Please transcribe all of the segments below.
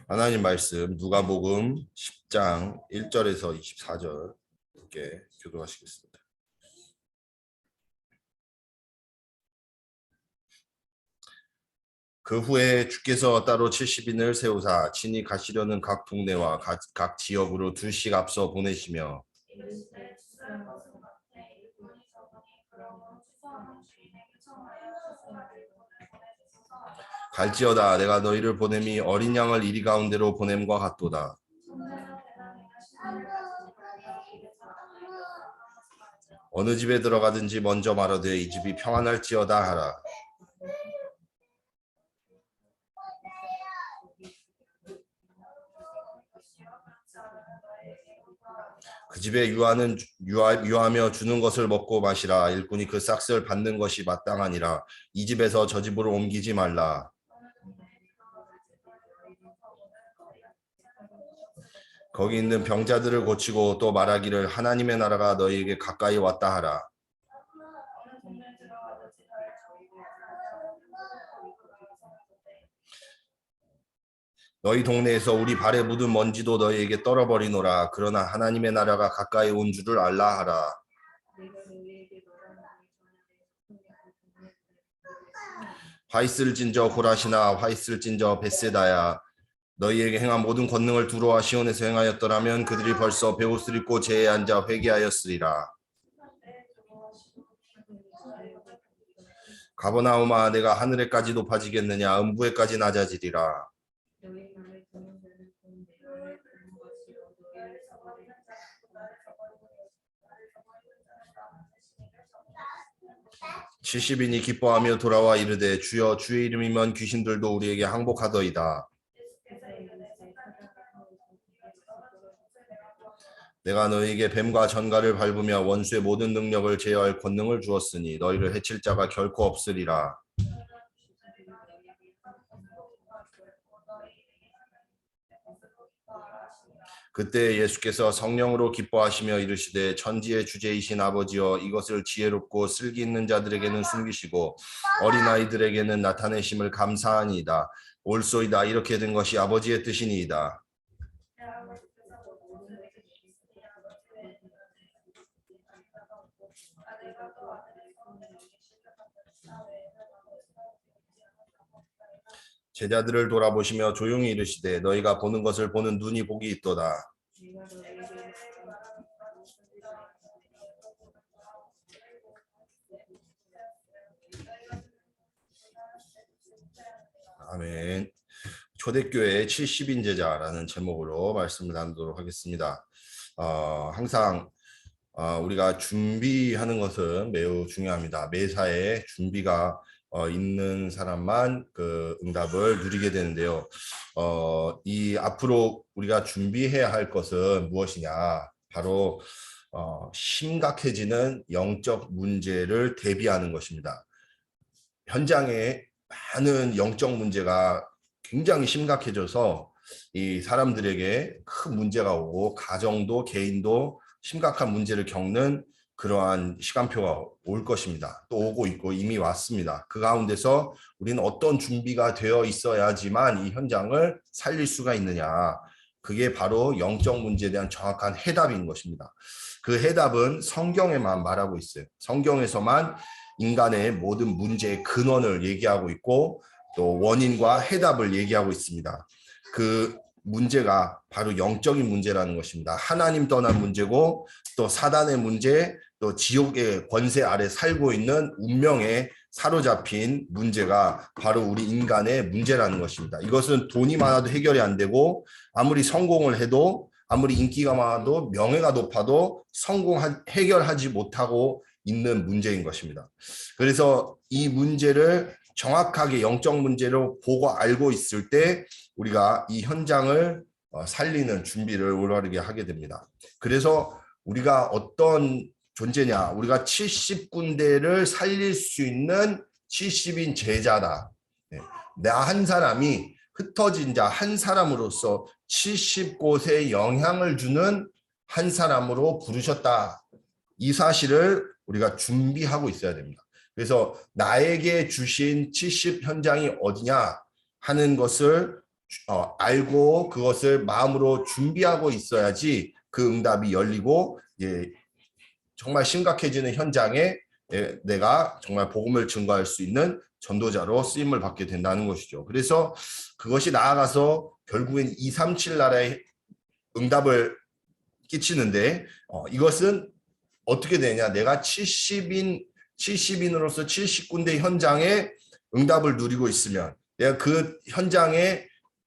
하나님 말씀 누가복음 10장 1절에서 24절 함께 교도하시겠습니다. 그 후에 주께서 따로 70인을 세우사 친히 가시려는 각 동네와 각 지역으로 둘씩 앞서 보내시며 갈지어다 내가 너희를 보냄이 어린 양을 이리 가운데로 보냄과 같도다. 어느 집에 들어가든지 먼저 말하되 이 집이 평안할지어다 하라. 그 집에 유하며 주는 것을 먹고 마시라. 일꾼이 그 싹을 받는 것이 마땅하니라. 이 집에서 저 집으로 옮기지 말라. 거기 있는 병자들을 고치고 또 말하기를 하나님의 나라가 너희에게 가까이 왔다 하라. 너희 동네에서 우리 발에 묻은 먼지도 너희에게 떨어버리노라. 그러나 하나님의 나라가 가까이 온 줄을 알라 하라. 화 있을진저 고라시나 화 있을진저 벳세다야. 너희에게 행한 모든 권능을 두로와 시온에서 행하였더라면 그들이 벌써 베옷을 입고 제에 앉아 회개하였으리라. 가버나움아 내가 하늘에까지 높아지겠느냐 음부에까지 낮아지리라. 70인이 기뻐하며 돌아와 이르되 주여 주의 이름이면 귀신들도 우리에게 항복하더이다. 내가 너희에게 뱀과 전갈을 밟으며 원수의 모든 능력을 제어할 권능을 주었으니 너희를 해칠 자가 결코 없으리라. 그때 예수께서 성령으로 기뻐하시며 이르시되 천지의 주제이신 아버지여 이것을 지혜롭고 슬기 있는 자들에게는 숨기시고 어린아이들에게는 나타내심을 감사하니이다. 옳소이다. 이렇게 된 것이 아버지의 뜻이니이다. 제자들을 돌아보시며 조용히 이르시되 너희가 보는 것을 보는 눈이 복이 있도다. 아멘. 초대교회 70인 제자라는 제목으로 말씀을 나누도록 하겠습니다. 항상 우리가 준비하는 것은 매우 중요합니다. 매사에 준비가 있는 사람만 그 응답을 누리게 되는데요. 이 앞으로 우리가 준비해야 할 것은 무엇이냐? 바로 심각해지는 영적 문제를 대비하는 것입니다. 현장에 많은 영적 문제가 굉장히 심각해져서 이 사람들에게 큰 문제가 오고 가정도 개인도 심각한 문제를 겪는 그러한 시간표가 올 것입니다. 또 오고 있고 이미 왔습니다. 그 가운데서 우리는 어떤 준비가 되어 있어야지만 이 현장을 살릴 수가 있느냐. 그게 바로 영적 문제에 대한 정확한 해답인 것입니다. 그 해답은 성경에만 말하고 있어요. 성경에서만 인간의 모든 문제의 근원을 얘기하고 있고 또 원인과 해답을 얘기하고 있습니다. 그 문제가 바로 영적인 문제라는 것입니다. 하나님 떠난 문제고 또 사단의 문제, 또 지옥의 권세 아래 살고 있는 운명에 사로잡힌 문제가 바로 우리 인간의 문제라는 것입니다. 이것은 돈이 많아도 해결이 안 되고 아무리 성공을 해도 아무리 인기가 많아도 명예가 높아도 해결하지 못하고 있는 문제인 것입니다. 그래서 이 문제를 정확하게 영적 문제로 보고 알고 있을 때 우리가 이 현장을 살리는 준비를 올바르게 하게 됩니다. 그래서 우리가 어떤 존재냐? 우리가 70군데를 살릴 수 있는 70인 제자다. 나 한 사람이 흩어진 자 한 사람으로서 70곳에 영향을 주는 한 사람으로 부르셨다. 이 사실을 우리가 준비하고 있어야 됩니다. 그래서 나에게 주신 70 현장이 어디냐 하는 것을 알고 그것을 마음으로 준비하고 있어야지 그 응답이 열리고 정말 심각해지는 현장에 내가 정말 복음을 증거할 수 있는 전도자로 쓰임을 받게 된다는 것이죠. 그래서 그것이 나아가서 결국엔 237 나라에 응답을 끼치는데 이것은 어떻게 되냐? 내가 70인으로서 70군데 현장에 응답을 누리고 있으면 내가 그 현장에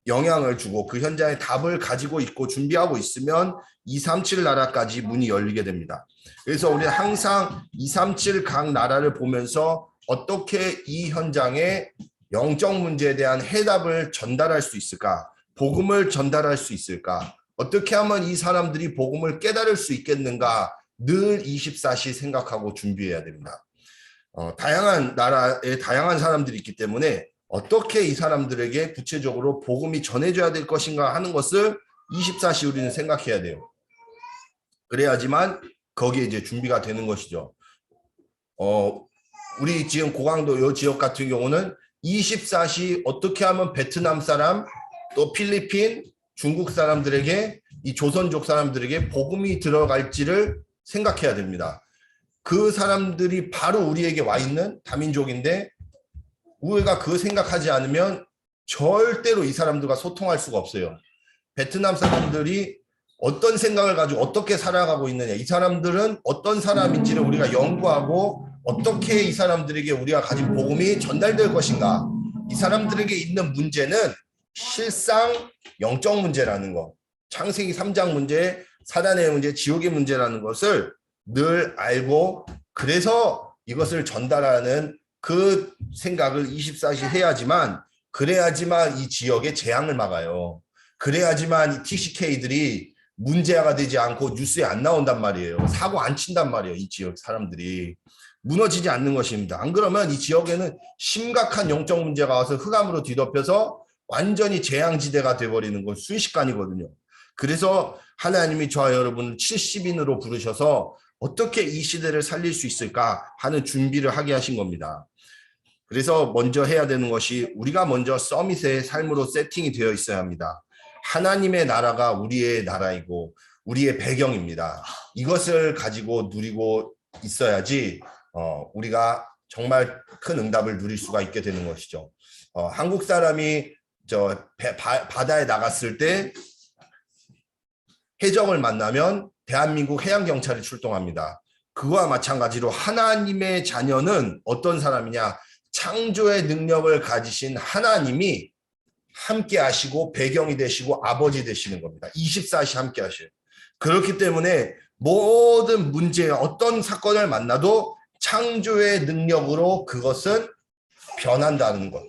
영향을 주고 그 현장에 답을 가지고 있고 준비하고 있으면 237 나라까지 문이 열리게 됩니다. 그래서 우리는 항상 237 각 나라를 보면서 어떻게 이 현장에 영적 문제에 대한 해답을 전달할 수 있을까? 복음을 전달할 수 있을까? 어떻게 하면 이 사람들이 복음을 깨달을 수 있겠는가? 늘 24시 생각하고 준비해야 됩니다. 다양한 나라에 다양한 사람들이 있기 때문에 어떻게 이 사람들에게 구체적으로 복음이 전해져야 될 것인가 하는 것을 24시 우리는 생각해야 돼요. 그래야지만 거기에 이제 준비가 되는 것이죠. 우리 지금 고강도 이 지역 같은 경우는 24시 어떻게 하면 베트남 사람, 또 필리핀, 중국 사람들에게 이 조선족 사람들에게 복음이 들어갈지를 생각해야 됩니다. 그 사람들이 바로 우리에게 와 있는 다민족인데 우리가 그 생각하지 않으면 절대로 이 사람들과 소통할 수가 없어요. 베트남 사람들이 어떤 생각을 가지고 어떻게 살아가고 있느냐, 이 사람들은 어떤 사람인지를 우리가 연구하고 어떻게 이 사람들에게 우리가 가진 복음이 전달될 것인가, 이 사람들에게 있는 문제는 실상 영적 문제라는 것, 창세기 3장 문제, 사단의 문제, 지옥의 문제라는 것을 늘 알고 그래서 이것을 전달하는 그 생각을 24시 해야지만, 그래야지만 이 지역의 재앙을 막아요. 그래야지만 이 TCK들이 문제가 되지 않고 뉴스에 안 나온단 말이에요. 사고 안 친단 말이에요. 이 지역 사람들이 무너지지 않는 것입니다. 안 그러면 이 지역에는 심각한 영적 문제가 와서 흑암으로 뒤덮여서 완전히 재앙지대가 돼버리는 건 순식간이거든요. 그래서 하나님이 저와 여러분을 70인으로 부르셔서 어떻게 이 시대를 살릴 수 있을까 하는 준비를 하게 하신 겁니다. 그래서 먼저 해야 되는 것이 우리가 먼저 서밋의 삶으로 세팅이 되어 있어야 합니다. 하나님의 나라가 우리의 나라이고 우리의 배경입니다. 이것을 가지고 누리고 있어야지 우리가 정말 큰 응답을 누릴 수가 있게 되는 것이죠. 한국 사람이 바다에 나갔을 때 해적을 만나면 대한민국 해양경찰이 출동합니다. 그와 마찬가지로 하나님의 자녀는 어떤 사람이냐? 창조의 능력을 가지신 하나님이 함께 하시고 배경이 되시고 아버지 되시는 겁니다. 24시 함께 하셔요. 그렇기 때문에 모든 문제, 어떤 사건을 만나도 창조의 능력으로 그것은 변한다는 것.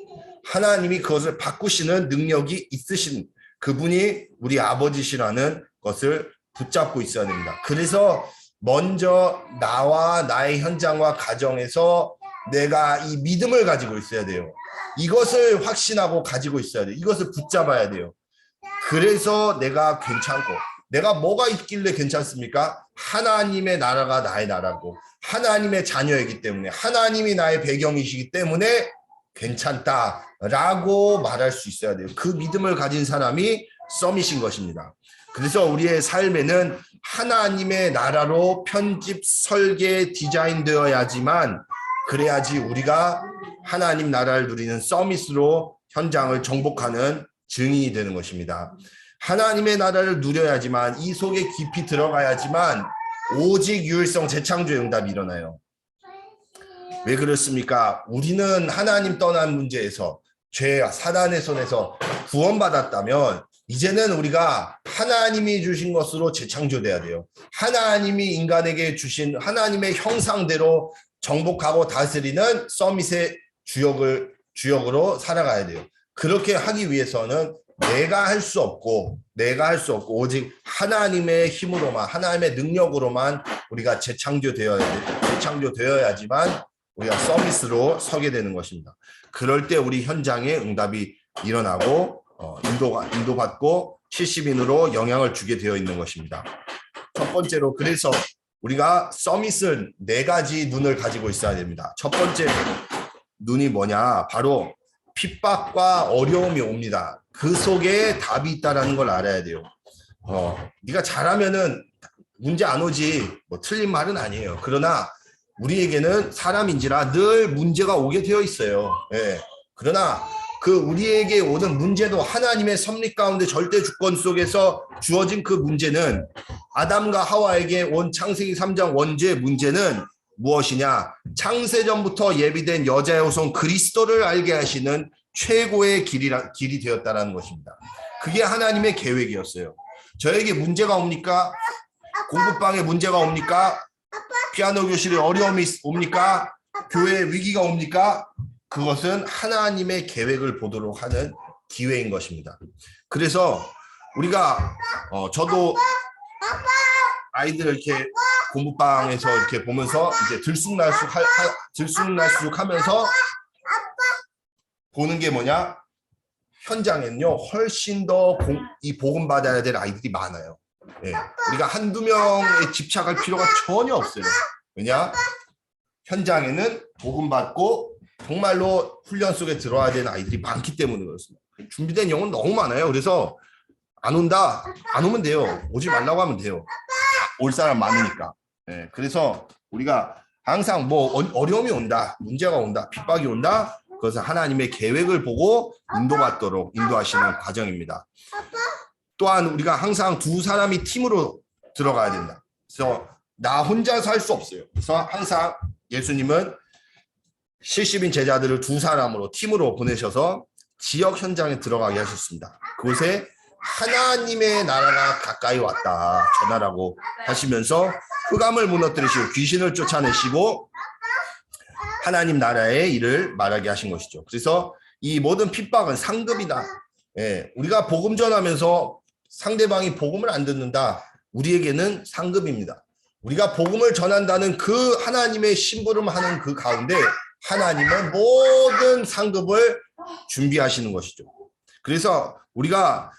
하나님이 그것을 바꾸시는 능력이 있으신 그분이 우리 아버지시라는 것을 붙잡고 있어야 됩니다. 그래서 먼저 나와 나의 현장과 가정에서 내가 이 믿음을 가지고 있어야 돼요. 이것을 확신하고 가지고 있어야 돼요. 이것을 붙잡아야 돼요. 그래서 내가 괜찮고, 내가 뭐가 있길래 괜찮습니까? 하나님의 나라가 나의 나라고 하나님의 자녀이기 때문에, 하나님이 나의 배경이시기 때문에 괜찮다라고 말할 수 있어야 돼요. 그 믿음을 가진 사람이 서밋인 것입니다. 그래서 우리의 삶에는 하나님의 나라로 편집, 설계, 디자인되어야지만, 그래야지 우리가 하나님 나라를 누리는 서밋으로 현장을 정복하는 증인이 되는 것입니다. 하나님의 나라를 누려야지만, 이 속에 깊이 들어가야지만 오직 유일성 재창조의 응답이 일어나요. 왜 그렇습니까? 우리는 하나님 떠난 문제에서, 죄와 사단의 손에서 구원받았다면 이제는 우리가 하나님이 주신 것으로 재창조돼야 돼요. 하나님이 인간에게 주신 하나님의 형상대로 정복하고 다스리는 서밋의 주역으로 살아가야 돼요. 그렇게 하기 위해서는 내가 할 수 없고 오직 하나님의 힘으로만, 하나님의 능력으로만 우리가 재창조되어야지만 우리가 서밋으로 서게 되는 것입니다. 그럴 때 우리 현장에 응답이 일어나고 인도받고 70인으로 영향을 주게 되어 있는 것입니다. 첫 번째로, 그래서 우리가 서밋은 4가지 눈을 가지고 있어야 됩니다. 첫 번째 눈이 뭐냐? 바로 핍박과 어려움이 옵니다. 그 속에 답이 있다라는 걸 알아야 돼요. 네가 잘하면은 문제 안 오지. 뭐 틀린 말은 아니에요. 그러나 우리에게는 사람인지라 늘 문제가 오게 되어 있어요. 예. 그러나 그 우리에게 오는 문제도 하나님의 섭리 가운데 절대 주권 속에서 주어진 그 문제는 아담과 하와에게 온 창세기 3장 원죄의 문제는 무엇이냐? 창세전부터 예비된 여자의 후손 그리스도를 알게 하시는 최고의 길이 되었다는 것입니다. 그게 하나님의 계획이었어요. 저에게 문제가 옵니까? 공부방에 문제가 옵니까? 피아노 교실에 어려움이 옵니까? 교회에 위기가 옵니까? 그것은 하나님의 계획을 보도록 하는 기회인 것입니다. 그래서 우리가 저도 아이들 이렇게 공부방에서 이렇게 보면서 이제 들쑥날쑥 하면서 보는 게 뭐냐? 현장에는요 훨씬 더 이 복음 받아야 될 아이들이 많아요. 예, 우리가 한두 명에 집착할 필요가 전혀 없어요. 왜냐? 현장에는 복음 받고 정말로 훈련 속에 들어와야 되는 아이들이 많기 때문에 그렇습니다. 준비된 영혼 너무 많아요. 그래서 안 온다, 안 오면 돼요. 오지 말라고 하면 돼요. 올 사람 많으니까. 예, 그래서 우리가 항상 뭐 어려움이 온다, 문제가 온다, 핍박이 온다. 그것은 하나님의 계획을 보고 인도받도록 인도하시는 과정입니다. 또한 우리가 항상 두 사람이 팀으로 들어가야 된다. 그래서 나 혼자서 할 수 없어요. 그래서 항상 예수님은 70인 제자들을 두 사람으로 팀으로 보내셔서 지역 현장에 들어가게 하셨습니다. 그곳에 하나님의 나라가 가까이 왔다 전하라고 하시면서 흑암을 무너뜨리시고 귀신을 쫓아내시고 하나님 나라의 일을 말하게 하신 것이죠. 그래서 이 모든 핍박은 상급이다. 예, 우리가 복음 전하면서 상대방이 복음을 안 듣는다. 우리에게는 상급입니다. 우리가 복음을 전한다는 그 하나님의 심부름하는 그 가운데 하나님은 모든 상급을 준비하시는 것이죠. 그래서 우리가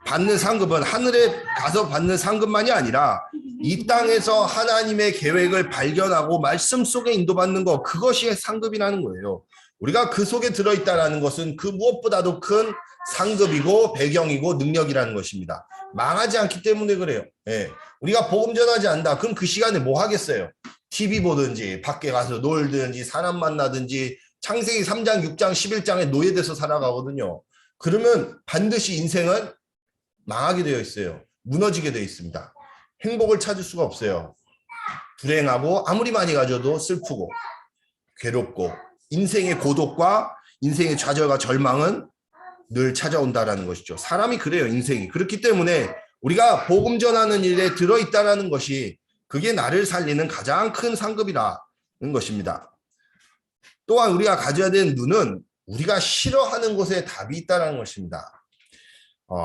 받는 상급은 하늘에 가서 받는 상급만이 아니라 이 땅에서 하나님의 계획을 발견하고 말씀 속에 인도받는 것, 그것이 상급이라는 거예요. 우리가 그 속에 들어있다는 것은 그 무엇보다도 큰 상급이고 배경이고 능력이라는 것입니다. 망하지 않기 때문에 그래요. 예. 우리가 복음 전하지 않는다. 그럼 그 시간에 뭐 하겠어요? TV 보든지 밖에 가서 놀든지 사람 만나든지 창세기 3장, 6장, 11장에 노예돼서 살아가거든요. 그러면 반드시 인생은 망하게 되어 있어요. 무너지게 되어 있습니다. 행복을 찾을 수가 없어요. 불행하고 아무리 많이 가져도 슬프고 괴롭고 인생의 고독과 인생의 좌절과 절망은 늘 찾아온다라는 것이죠. 사람이 그래요. 인생이. 그렇기 때문에 우리가 복음 전하는 일에 들어있다라는 것이 그게 나를 살리는 가장 큰 상급이라는 것입니다. 또한 우리가 가져야 되는 눈은 우리가 싫어하는 곳에 답이 있다는 것입니다.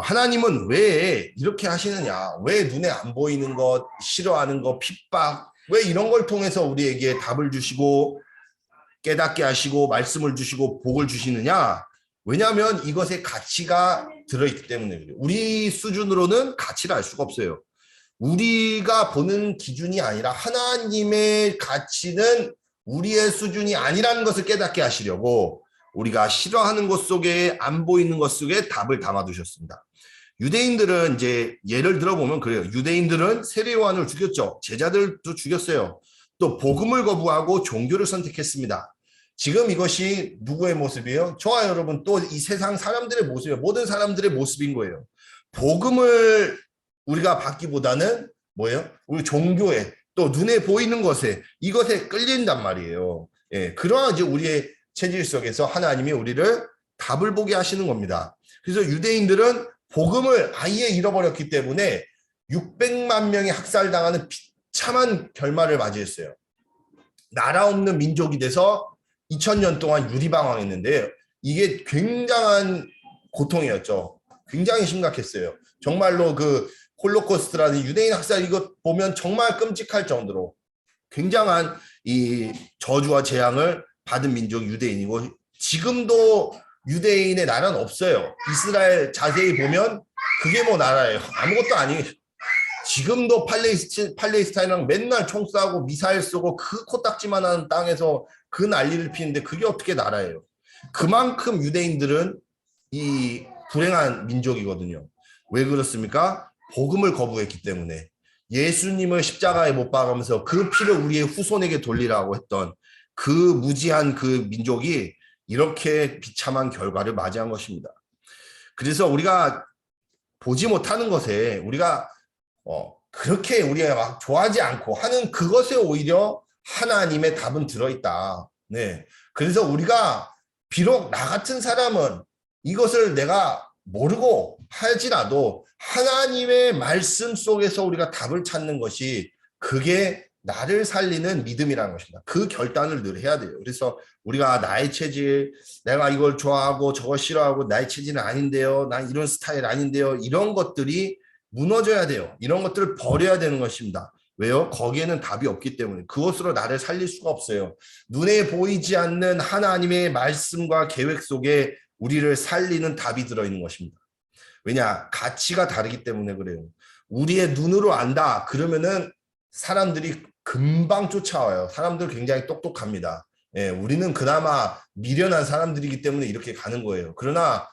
하나님은 왜 이렇게 하시느냐? 왜 눈에 안 보이는 것, 싫어하는 것, 핍박, 왜 이런 걸 통해서 우리에게 답을 주시고 깨닫게 하시고 말씀을 주시고 복을 주시느냐? 왜냐하면 이것에 가치가 들어있기 때문에 그래요. 우리 수준으로는 가치를 알 수가 없어요. 우리가 보는 기준이 아니라 하나님의 가치는 우리의 수준이 아니라는 것을 깨닫게 하시려고 우리가 싫어하는 것 속에 안 보이는 것 속에 답을 담아두셨습니다. 유대인들은 이제 예를 들어보면 그래요. 유대인들은 세례 요한을 죽였죠. 제자들도 죽였어요. 또 복음을 거부하고 종교를 선택했습니다. 지금 이것이 누구의 모습이에요? 저와 여러분 또 이 세상 사람들의 모습이에요. 모든 사람들의 모습인 거예요. 복음을 우리가 받기보다는 뭐예요? 우리 종교에 또 눈에 보이는 것에 이것에 끌린단 말이에요. 예, 그러한 이제 우리의 체질 속에서 하나님이 우리를 답을 보게 하시는 겁니다. 그래서 유대인들은 복음을 아예 잃어버렸기 때문에 600만 명이 학살당하는 비참한 결말을 맞이했어요. 나라 없는 민족이 돼서 2000년 동안 유리방황했는데 이게 굉장한 고통이었죠. 굉장히 심각했어요. 정말로 그 홀로코스트라는 유대인 학살 이거 보면 정말 끔찍할 정도로 굉장한 이 저주와 재앙을 받은 민족 유대인이고 지금도 유대인의 나라는 없어요. 이스라엘 자세히 보면 그게 뭐 나라예요. 아무것도 아니에요. 지금도 팔레스타인이랑 맨날 총 쏴고 미사일 쏘고 그 코딱지만한 땅에서 그 난리를 피는데 그게 어떻게 나라예요. 그만큼 유대인들은 이 불행한 민족이거든요. 왜 그렇습니까? 복음을 거부했기 때문에. 예수님을 십자가에 못 박으면서 그 피를 우리의 후손에게 돌리라고 했던 그 무지한 그 민족이 이렇게 비참한 결과를 맞이한 것입니다. 그래서 우리가 보지 못하는 것에 우리가 그렇게 우리가 막 좋아하지 않고 하는 그것에 오히려 하나님의 답은 들어있다. 네. 그래서 우리가 비록 나 같은 사람은 이것을 내가 모르고 할지라도 하나님의 말씀 속에서 우리가 답을 찾는 것이 그게 나를 살리는 믿음이라는 것입니다. 그 결단을 늘 해야 돼요. 그래서 우리가 나의 체질, 내가 이걸 좋아하고 저걸 싫어하고 나의 체질은 아닌데요. 난 이런 스타일 아닌데요. 이런 것들이 무너져야 돼요. 이런 것들을 버려야 되는 것입니다. 왜요? 거기에는 답이 없기 때문에 그것으로 나를 살릴 수가 없어요. 눈에 보이지 않는 하나님의 말씀과 계획 속에 우리를 살리는 답이 들어있는 것입니다. 왜냐? 가치가 다르기 때문에 그래요. 우리의 눈으로 안다. 그러면은 사람들이 금방 쫓아와요. 사람들 굉장히 똑똑합니다. 예, 우리는 그나마 미련한 사람들이기 때문에 이렇게 가는 거예요. 그러나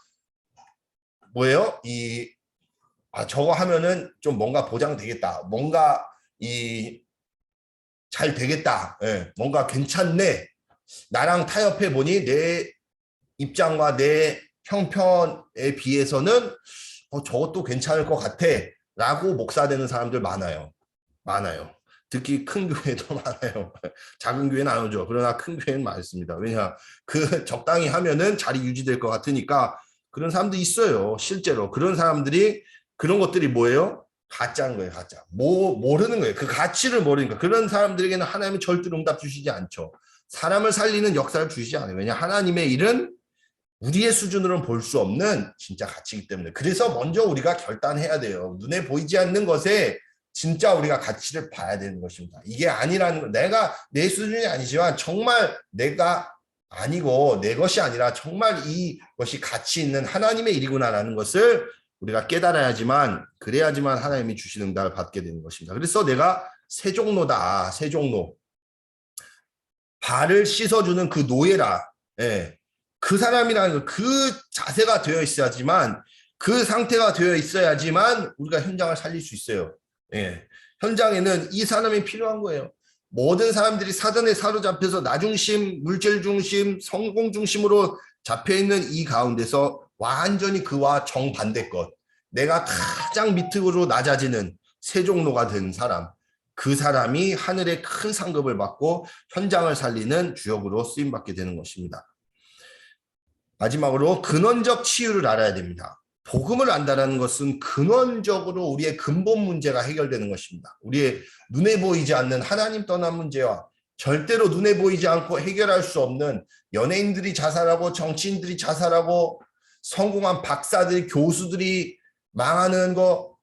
뭐예요? 저거 하면은 좀 뭔가 보장되겠다. 뭔가 잘 되겠다. 예, 뭔가 괜찮네. 나랑 타협해 보니 내 입장과 내 형편에 비해서는 저것도 괜찮을 것 같아. 라고 목사되는 사람들 많아요. 많아요. 특히 큰 교회도 많아요. 작은 교회는 안 오죠. 그러나 큰 교회는 많습니다. 왜냐? 그 적당히 하면은 자리 유지될 것 같으니까 그런 사람도 있어요. 실제로. 그런 사람들이 그런 것들이 뭐예요? 가짜인 거예요. 가짜. 모르는 거예요. 그 가치를 모르니까. 그런 사람들에게는 하나님은 절대로 응답 주시지 않죠. 사람을 살리는 역사를 주시지 않아요. 왜냐? 하나님의 일은 우리의 수준으로는 볼 수 없는 진짜 가치이기 때문에. 그래서 먼저 우리가 결단해야 돼요. 눈에 보이지 않는 것에 진짜 우리가 가치를 봐야 되는 것입니다. 이게 아니라는 거, 내가 내 수준이 아니지만 정말 내가 아니고 내 것이 아니라 정말 이것이 가치 있는 하나님의 일이구나라는 것을 우리가 깨달아야지만, 그래야지만 하나님이 주시는 응답을 받게 되는 것입니다. 그래서 내가 세종노다. 세종노. 발을 씻어주는 그 노예라. 예. 그 사람이라는 그 자세가 되어 있어야지만, 그 상태가 되어 있어야지만 우리가 현장을 살릴 수 있어요. 예. 현장에는 이 사람이 필요한 거예요. 모든 사람들이 사단에 사로잡혀서 나 중심, 물질 중심, 성공 중심으로 잡혀있는 이 가운데서 완전히 그와 정반대 것, 내가 가장 밑으로 낮아지는 세종로가 된 사람, 그 사람이 하늘의 큰 상급을 받고 현장을 살리는 주역으로 쓰임받게 되는 것입니다. 마지막으로 근원적 치유를 알아야 됩니다. 복음을 안다는 것은 근원적으로 우리의 근본 문제가 해결되는 것입니다. 우리의 눈에 보이지 않는 하나님 떠난 문제와 절대로 눈에 보이지 않고 해결할 수 없는 연예인들이 자살하고 정치인들이 자살하고 성공한 박사들이, 교수들이 망하는 거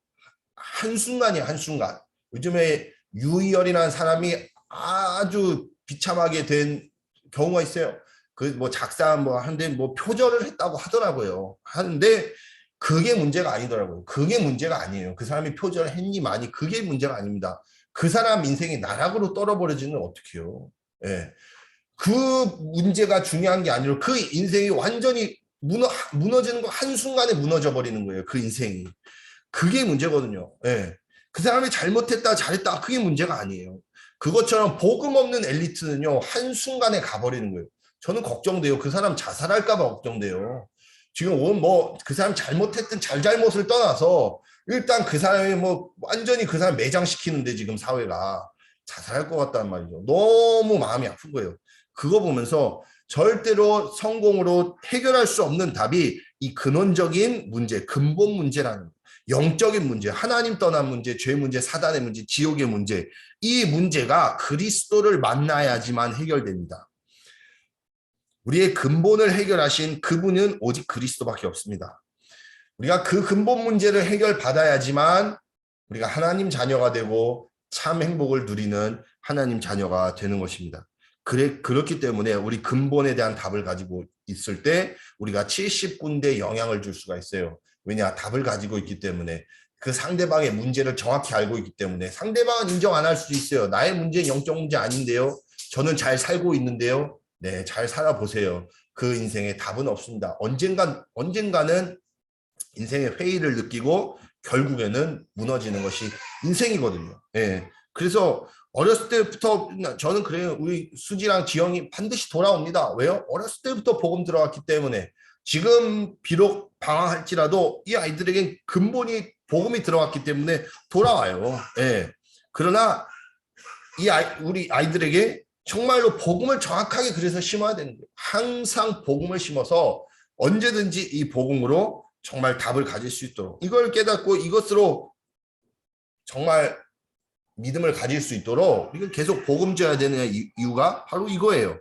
한순간이에요. 한순간. 요즘에 유희열이라는 사람이 아주 비참하게 된 경우가 있어요. 그 뭐 작사 하는데 표절을 했다고 하더라고요. 하는데 그게 문제가 아니더라고요. 그게 문제가 아니에요. 그 사람이 표절을 했니 많이, 그게 문제가 아닙니다. 그 사람 인생이 나락으로 떨어버려지는 어떡해요. 예. 그 문제가 중요한 게 아니라 그 인생이 완전히 무너지는 거, 한순간에 무너져 버리는 거예요. 그 인생이. 그게 문제거든요. 예. 그 사람이 잘못했다 잘했다 그게 문제가 아니에요. 그것처럼 복음 없는 엘리트는요, 한순간에 가버리는 거예요. 저는 걱정돼요. 그 사람 자살할까 봐 걱정돼요. 지금 그 사람 잘못했든 잘못을 떠나서 일단 그 사람이 완전히 그 사람 매장시키는데 지금 사회가 자살할 것 같다는 말이죠. 너무 마음이 아픈 거예요. 그거 보면서 절대로 성공으로 해결할 수 없는 답이 이 근원적인 문제, 근본 문제라는, 영적인 문제, 하나님 떠난 문제, 죄 문제, 사단의 문제, 지옥의 문제, 이 문제가 그리스도를 만나야지만 해결됩니다. 우리의 근본을 해결하신 그분은 오직 그리스도밖에 없습니다. 우리가 그 근본 문제를 해결받아야지만 우리가 하나님 자녀가 되고 참 행복을 누리는 하나님 자녀가 되는 것입니다. 그렇기 때문에 우리 근본에 대한 답을 가지고 있을 때 우리가 70군데 영향을 줄 수가 있어요. 왜냐? 답을 가지고 있기 때문에, 그 상대방의 문제를 정확히 알고 있기 때문에. 상대방은 인정 안 할 수도 있어요. 나의 문제는 영적 문제 아닌데요. 저는 잘 살고 있는데요. 네, 잘 살아보세요. 그 인생에 답은 없습니다. 언젠가는 인생의 회의를 느끼고 결국에는 무너지는 것이 인생이거든요. 예. 그래서 어렸을 때부터 저는 그래요. 우리 수지랑 지영이 반드시 돌아옵니다. 왜요? 어렸을 때부터 복음 들어왔기 때문에 지금 비록 방황할지라도 이 아이들에겐 근본이 복음이 들어왔기 때문에 돌아와요. 예. 그러나 우리 아이들에게 정말로 복음을 정확하게 그래서 심어야 되는 거예요. 항상 복음을 심어서 언제든지 이 복음으로 정말 답을 가질 수 있도록 이걸 깨닫고 이것으로 정말 믿음을 가질 수 있도록 우리가 계속 복음져야 되는 이유가 바로 이거예요.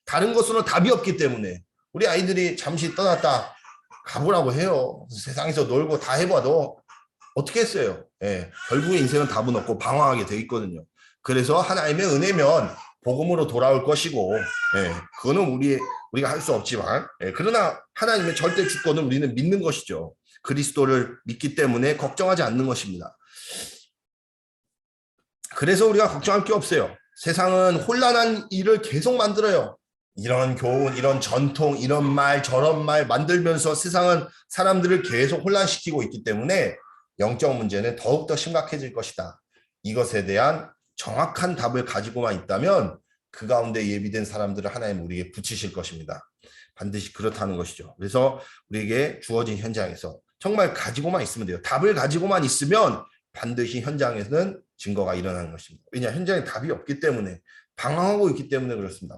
다른 것으로는 답이 없기 때문에 우리 아이들이 잠시 떠났다 가보라고 해요. 세상에서 놀고 다 해봐도 어떻게 했어요? 예, 결국에 인생은 답은 없고 방황하게 돼 있거든요. 그래서 하나님의 은혜면 복음으로 돌아올 것이고, 예, 그거는 우리가 할 수 없지만, 예, 그러나 하나님의 절대 주권을 우리는 믿는 것이죠. 그리스도를 믿기 때문에 걱정하지 않는 것입니다. 그래서 우리가 걱정할 게 없어요. 세상은 혼란한 일을 계속 만들어요. 이런 교훈, 이런 전통, 이런 말, 저런 말 만들면서 세상은 사람들을 계속 혼란시키고 있기 때문에 영적 문제는 더욱더 심각해질 것이다. 이것에 대한 정확한 답을 가지고만 있다면 그 가운데 예비된 사람들을 하나님 우리에게 붙이실 것입니다. 반드시 그렇다는 것이죠. 그래서 우리에게 주어진 현장에서 정말 가지고만 있으면 돼요. 답을 가지고만 있으면 반드시 현장에서는 증거가 일어나는 것입니다. 왜냐, 현장에 답이 없기 때문에 방황하고 있기 때문에 그렇습니다.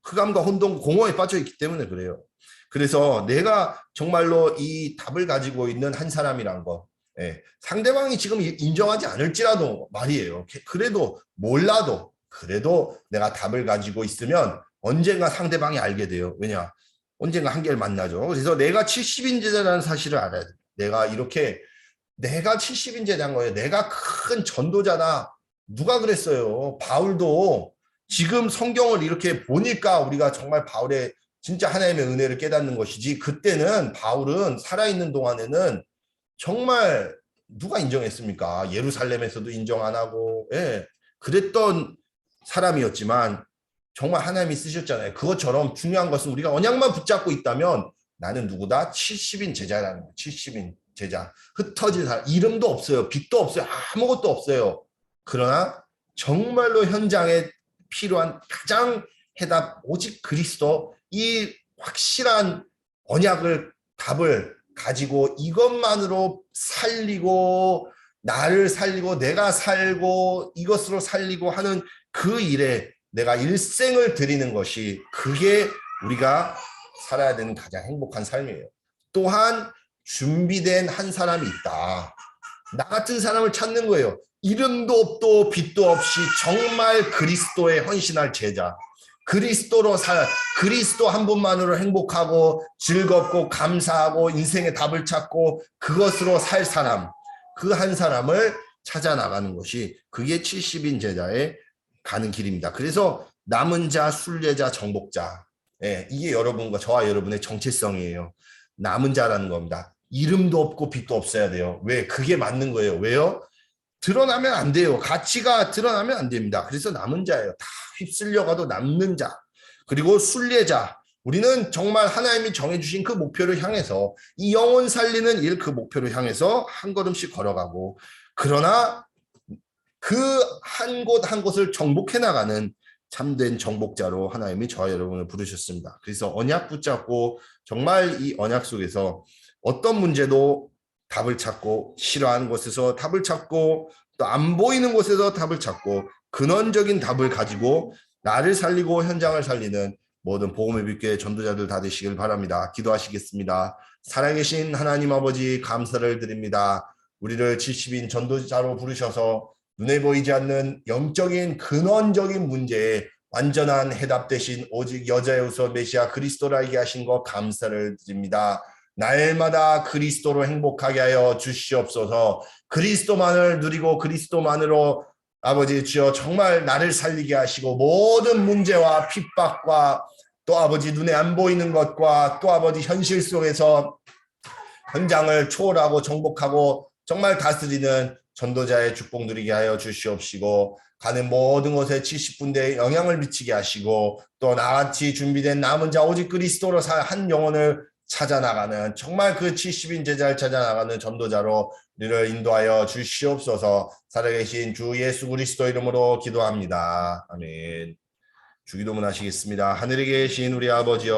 흑암과 혼돈, 공허에 빠져 있기 때문에 그래요. 그래서 내가 정말로 이 답을 가지고 있는 한 사람이란 거, 예, 상대방이 지금 인정하지 않을지라도 말이에요. 그래도 몰라도 그래도 내가 답을 가지고 있으면 언젠가 상대방이 알게 돼요. 왜냐? 언젠가 한계를 만나죠. 그래서 내가 70인 제자라는 사실을 알아야 돼요. 내가 70인 제자인 거예요. 내가 큰 전도자다. 누가 그랬어요? 바울도 지금 성경을 이렇게 보니까 우리가 정말 바울의 진짜 하나님의 은혜를 깨닫는 것이지, 그때는 바울은 살아있는 동안에는 정말 누가 인정했습니까? 예루살렘에서도 인정 안 하고, 예, 그랬던 사람이었지만 정말 하나님이 쓰셨잖아요. 그것처럼 중요한 것은 우리가 언약만 붙잡고 있다면 나는 누구다? 70인 제자라는 거예요. 70인 제자. 흩어진 사람. 이름도 없어요. 빚도 없어요. 아무것도 없어요. 그러나 정말로 현장에 필요한 가장 해답 오직 그리스도, 이 확실한 언약을, 답을 가지고 이것만으로 살리고 나를 살리고 내가 살고 이것으로 살리고 하는 그 일에 내가 일생을 드리는 것이, 그게 우리가 살아야 되는 가장 행복한 삶이에요. 또한 준비된 한 사람이 있다. 나 같은 사람을 찾는 거예요. 이름도 없고 빚도 없이 정말 그리스도에 헌신할 제자. 그리스도 한 분만으로 행복하고 즐겁고 감사하고 인생의 답을 찾고 그것으로 살 사람, 그 한 사람을 찾아 나가는 것이, 그게 70인 제자의 가는 길입니다. 그래서 남은 자, 순례자, 정복자, 예, 이게 여러분과 저와 여러분의 정체성이에요. 남은 자라는 겁니다. 이름도 없고 빚도 없어야 돼요. 왜? 그게 맞는 거예요. 왜요? 드러나면 안 돼요. 가치가 드러나면 안 됩니다. 그래서 남은 자예요. 다 휩쓸려가도 남는 자. 그리고 순례자. 우리는 정말 하나님이 정해주신 그 목표를 향해서, 이 영혼 살리는 일, 그 목표를 향해서 한 걸음씩 걸어가고, 그러나 그 한 곳 한 곳을 정복해 나가는 참된 정복자로 하나님이 저와 여러분을 부르셨습니다. 그래서 언약 붙잡고 정말 이 언약 속에서 어떤 문제도 답을 찾고, 싫어하는 곳에서 답을 찾고, 또 안 보이는 곳에서 답을 찾고, 근원적인 답을 가지고 나를 살리고 현장을 살리는 모든 복음의 빛교회 전도자들 다 되시길 바랍니다. 기도하시겠습니다. 살아계신 하나님 아버지, 감사를 드립니다. 우리를 70인 전도자로 부르셔서 눈에 보이지 않는 영적인 근원적인 문제에 완전한 해답 대신 오직 여자의 우서 메시아 그리스도라게 하신 것 감사를 드립니다. 날마다 그리스도로 행복하게 하여 주시옵소서. 그리스도만을 누리고 그리스도만으로 아버지 주여 정말 나를 살리게 하시고, 모든 문제와 핍박과 또 아버지 눈에 안 보이는 것과 또 아버지 현실 속에서 현장을 초월하고 정복하고 정말 다스리는 전도자의 축복 누리게 하여 주시옵시고, 가는 모든 것에 70분대의 영향을 미치게 하시고, 또 나같이 준비된 남은 자 오직 그리스도로 살 한 영혼을 찾아나가는 정말 그 70인 제자를 찾아나가는 전도자로 우리를 인도하여 주시옵소서. 살아계신 주 예수 그리스도 이름으로 기도합니다. 아멘. 주기도문 하시겠습니다. 하늘에 계신 우리 아버지여